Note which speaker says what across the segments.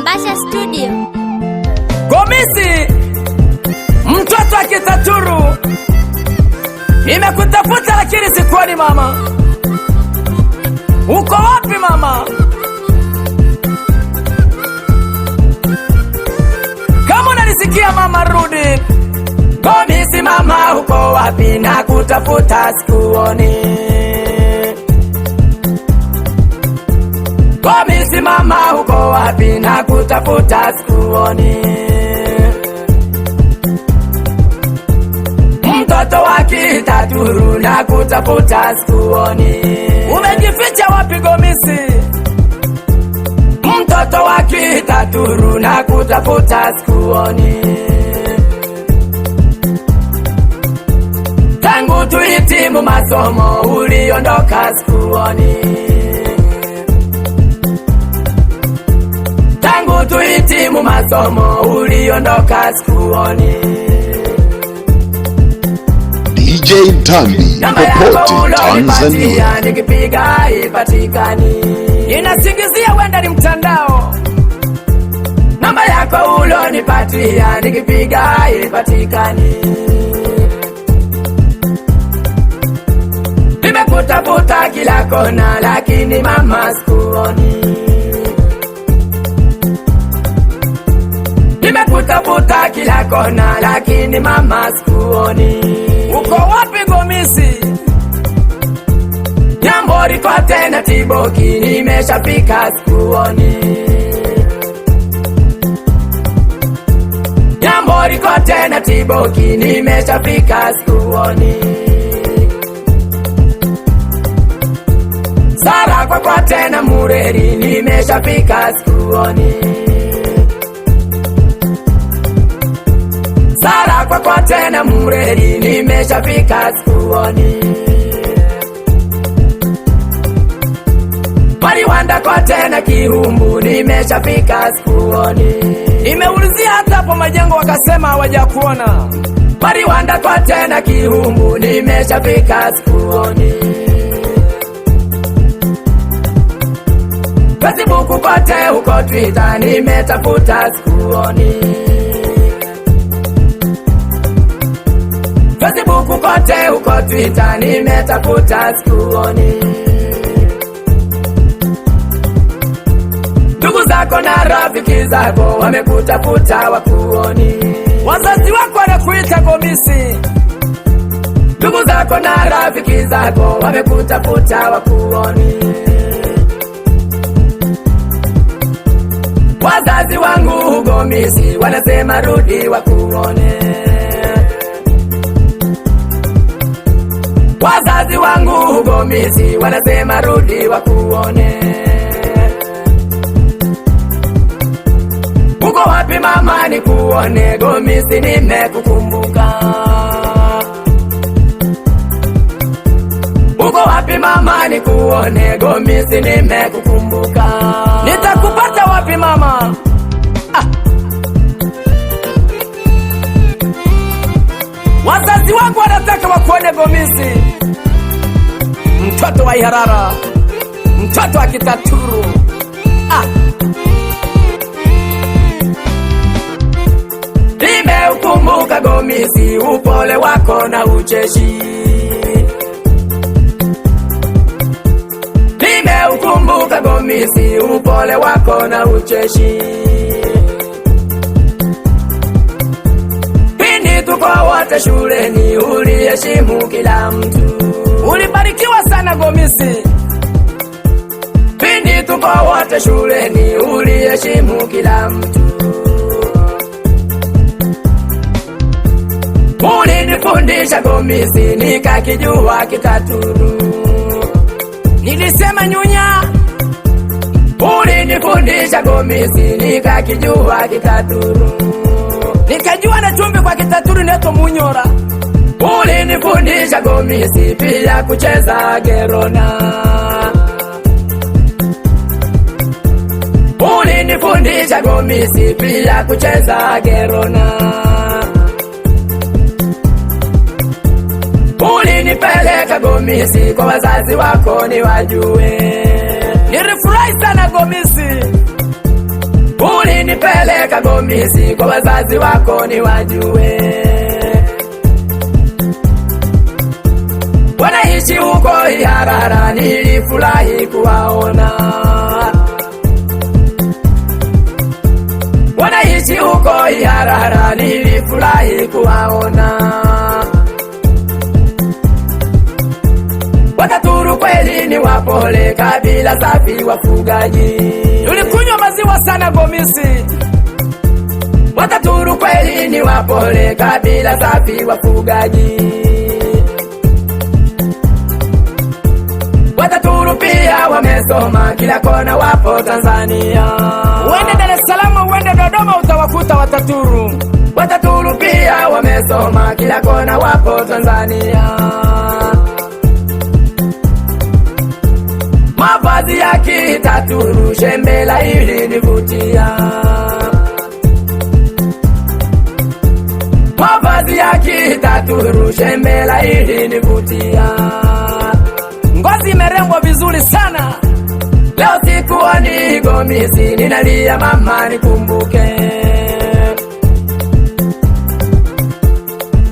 Speaker 1: Mbasha Studio.
Speaker 2: Gomisi, mtoto wa Kitaturu, nimekutafuta lakini sikuoni mama. Uko wapi mama? Kama unanisikia mama, rudi. Gomisi mama, uko wapi? Nakutafuta sikuoni. Gomisi mama, uko wapi? Nakutafuta sikuoni. Mtoto wa Kitaturu, nakutafuta sikuoni. Umejificha wapi Gomisi? Mtoto wa Kitaturu, nakutafuta sikuoni. Tangu tuhitimu masomo uliondoka sikuoni. Tangu tuhitimu masomo uliondoka sikuoni.
Speaker 3: DJ Ntambi popote Tanzania,
Speaker 2: nikipiga haipatikani. Inasingizia wenda ni mtandao. Namba yako ulonipatia nikipiga haipatikani. Nimekutafuta kila kona lakini mama sikuoni. Nimekutafuta kila kona lakini mama sikuoni. Uko wapi Gomisi? Nyambori kwa tena Tiboki, nimeshafika sikuoni. Nyambori kwa tena Tiboki, nimeshafika sikuoni. Sara kwa tena Mureri, nimeshafika sikuoni. Sara kwa tena Mureri, nimeshafika sikuoni. Mariwanda kwa tena Kirumbu, nimeshafika sikuoni. Nimeulizia hata hapo Majengo wakasema hawajakuona. Mariwanda kwa tena Kirumbu, nimeshafika sikuoni. Facebook kote huko Twitter, nimetafuta sikuoni. Facebook kote huko Twitter, nimetafuta sikuoni. Ndugu zako na rafiki zako wamekutafuta wakuoni. Wazazi wako wanakuita Gomisi. Ndugu zako na rafiki zako wamekutafuta wakuoni. Wazazi wangu Gomisi wanasema rudi wakuone. Wazazi wangu Gomisi wanasema rudi wakuone. Uko wapi mama nikuone? Gomisi nimekukumbuka. Uko wapi mama nikuone? Gomisi nimekukumbuka. Nitakupata wapi mama? Wazazi wangu wanataka wakuone Gomisi. Mtoto wa Iharara, mtoto wa Kitaturu. Nimeukumbuka Gomisi, upole wako na ucheshi. Nimeukumbuka Gomisi, upole wako na ucheshi. Pindi tuko wote shuleni, uliheshimu kila mtu. Ulibarikiwa sana Gomisi. Pindi tuko wote shuleni, uliheshimu kila mtu. Ulinifundisha Gomisi, nikakijua Kitaturu. Nilisema nyunya. Ulinifundisha Gomisi, nikakijua Kitaturu. Nikajua na chumbi kwa Kitaturu neto munyora. Ulinifundisha Gomisi, pia kucheza gerona. Ulinifundisha Gomisi, pia kucheza gerona. Ulinipeleka Gomisi kwa wazazi wako niwajue. nilifurahi sana Gomisi, ulinipeleka Gomisi kwa wazazi wako ni wajue, wanaishi huko Iharara, nilifurahi kuwaona, wanaishi huko Iharara, nilifurahi kuwaona. Wataturu kweli ni wapole, kabila safi wafugaji, tulikunywa maziwa sana Gomisi. Wataturu kweli ni wapole, kabila safi wafugaji, Wataturu pia wamesoma, kila kona wapo Tanzania. Uende Dar es Salaam, uende Dodoma, utawakuta Wataturu. Wataturu pia wamesoma, kila kona wapo Tanzania. Mavazi ya Kitaturu, shembela ilinivutia. Mavazi ya Kitaturu, shembela ilinivutia. Ngozi merembwa vizuri sana. Leo sikuoni Gomisi, ninalia mama nikumbuke.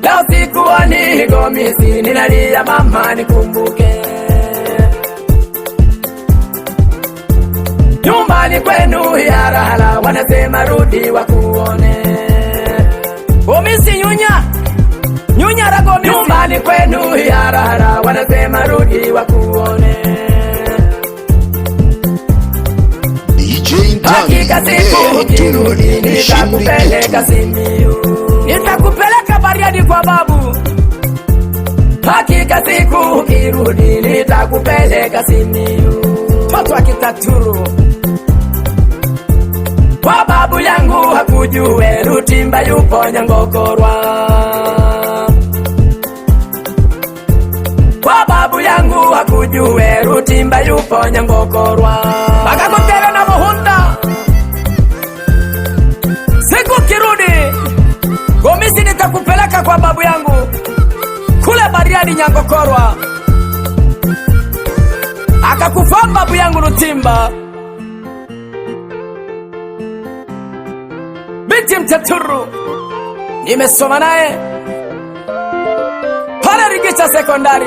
Speaker 2: Leo sikuoni Gomisi, ninalia mama nikumbuke. Nyumbani kwenu Iharara, wanasema rudi wakuone. Gomisi nyunya, nyunya la Gomisi. Nyumbani kwenu Iharara, wanasema rudi wakuone. Hakika siku ukirudi, nitakupeleka Simiyu, nitakupeleka Bariadi kwa babu. Hakika siku ukirudi, nitakupeleka Simiyu, toto wa Kitaturu. Kwa babu yangu hakujue, Rutimba yupo Nyangokorwa. Kwa babu yangu hakujue, Rutimba yupo Nyangokorwa. Bakakotere na Muhunda. Siku kirudi Gomisi, nitakupeleka kwa babu yangu kule Bariadi Nyangokorwa. Akakufa babu yangu Rutimba, binti Mtaturu, nimesoma naye pale Rigicha sekondari.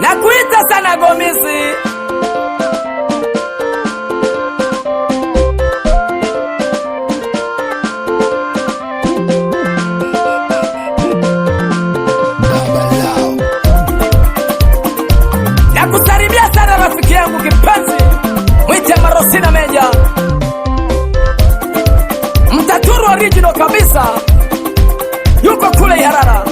Speaker 2: Nakuita sana Gomisi. Nakusalimia sana rafiki yangu kipenzi, mwite Marosina Meja, Mtaturu original kabisa, yuko kule Iharara.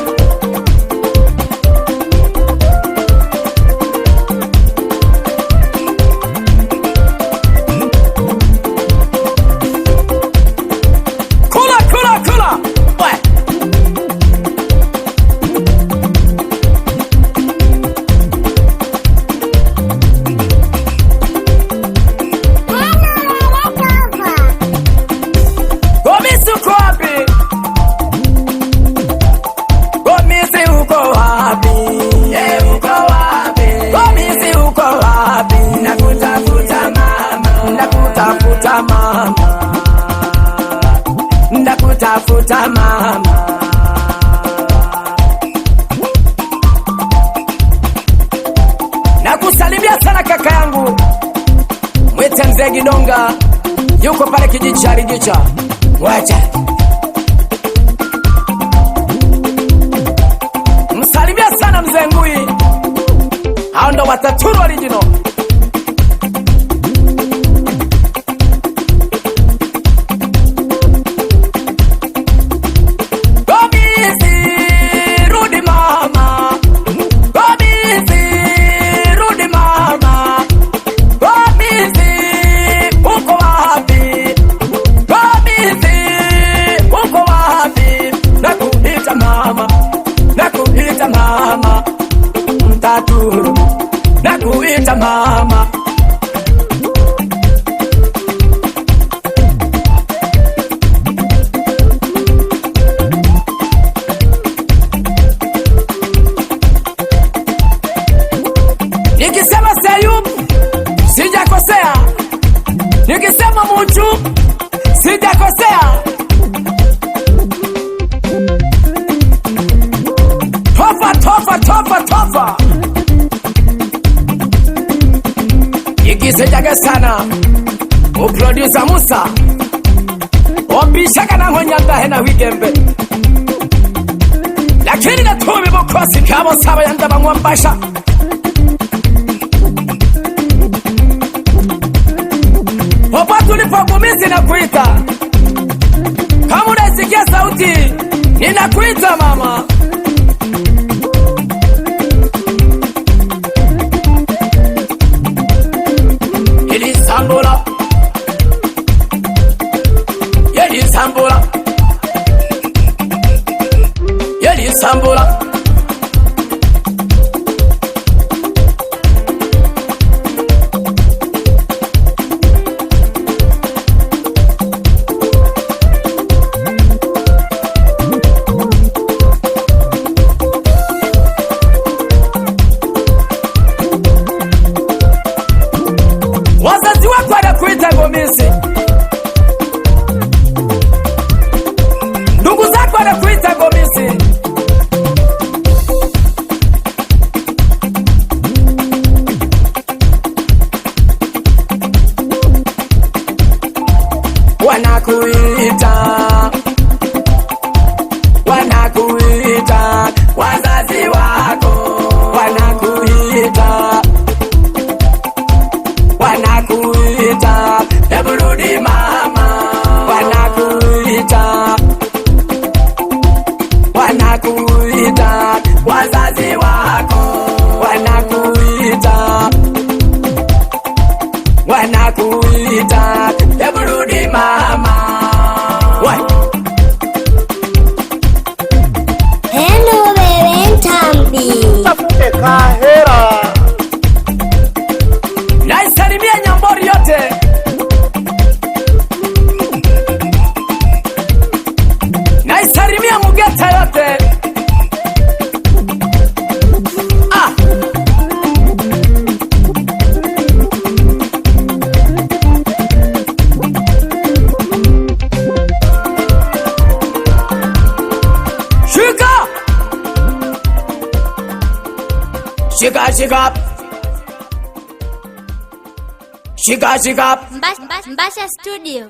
Speaker 2: Ndakutafuta mama, nakusalimia sana kaka yangu, mwite Mzee Gidonga, yuko pale kijiji cha Rigicha. Wacha msalimia sana Mzee Ngui, hao ndo Wataturu original. Asante sana uproducer Musa Obishaka na nkonyanda hena wigembe lakini natumi bokosi kabo saba yanda bamwambasha Opa tulipogumizi na kuita kama unasikia sauti ninakuita mama Sambula Yeli Sambula Yeli Sambula Wazazi wako wanakuita Gomisi, ndugu zako wanakuita Gomisi. Wanakuita wazazi wako, wanakuita hebu rudi mama, wanakuita wazazi wako, wanakuita hebu rudi mama.
Speaker 1: Hello wewe Ntambi,
Speaker 4: Tafute kahera
Speaker 2: naisalimia Nyambori yote, naisalimia Mugeta yote. Shika
Speaker 1: Mbasha Studio.